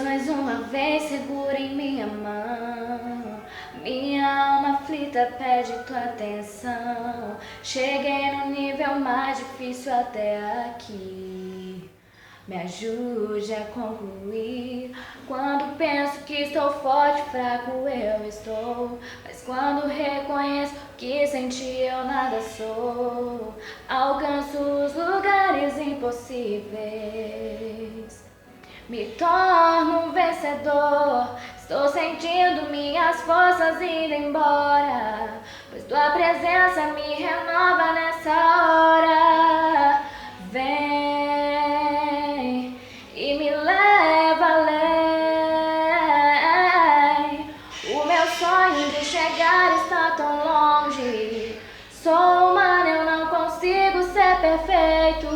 mais uma vez segura em minha mão. Minha alma aflita pede tua atenção. Cheguei no nível mais difícil até aqui. Me ajude a concluir. Quando penso que estou forte, fraco eu estou. Mas quando reconheço que sem ti eu nada sou, alcanço os lugares impossíveis. Me torno um vencedor. Estou sentindo minhas forças indo embora, pois tua presença me renova nessa hora. Vem e me leva além. O meu sonho de chegar está tão longe. Sou humana, eu não consigo ser perfeito.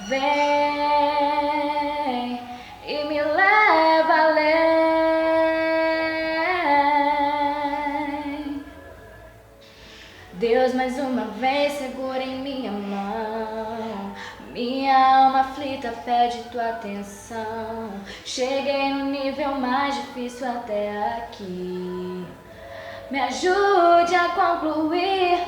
Vem e me leva além. Deus, mais uma vez segura em minha mão. Minha alma aflita pede tua atenção. Cheguei no nível mais difícil até aqui. Me ajude a concluir.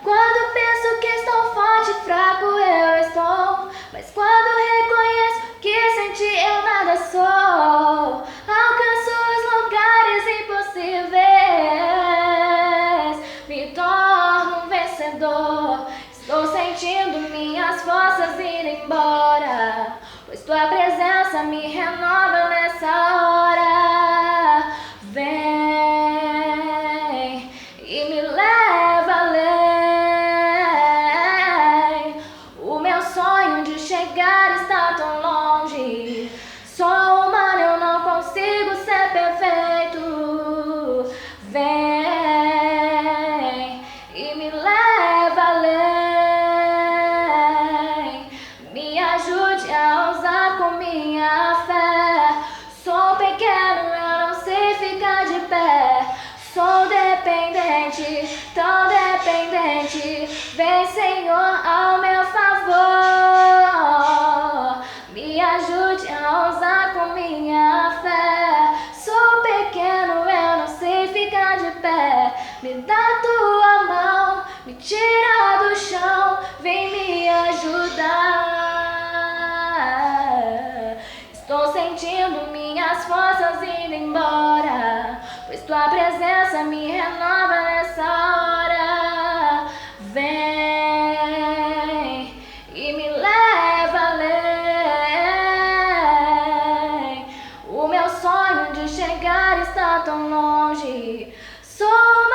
Quando penso que estou forte, fraco eu estou. Mas quando reconheço que sem ti eu nada sou, alcanço os lugares impossíveis. Me torno um vencedor. Estou sentindo minhas forças indo embora, pois tua presença me renova nessa hora. Vem e me leva além. O meu sonho de chegar está tão longe. Sou humana, eu não consigo ser perfeito. Vem e me leva além. Me ajude a ousar com minha fé. Sou pequeno, eu não sei ficar de pé. Sou dependente, tão dependente. Vem, Senhor, ao meu favor. Me ajude a ousar com minha fé. Sou pequeno, eu não sei ficar de pé. Me dá tua mão, me tira do chão. Vem me ajudar. Estou sentindo minhas forças indo embora, pois tua presença me renova nessa hora. Vem e me leva além. O meu sonho de chegar está tão longe. Sou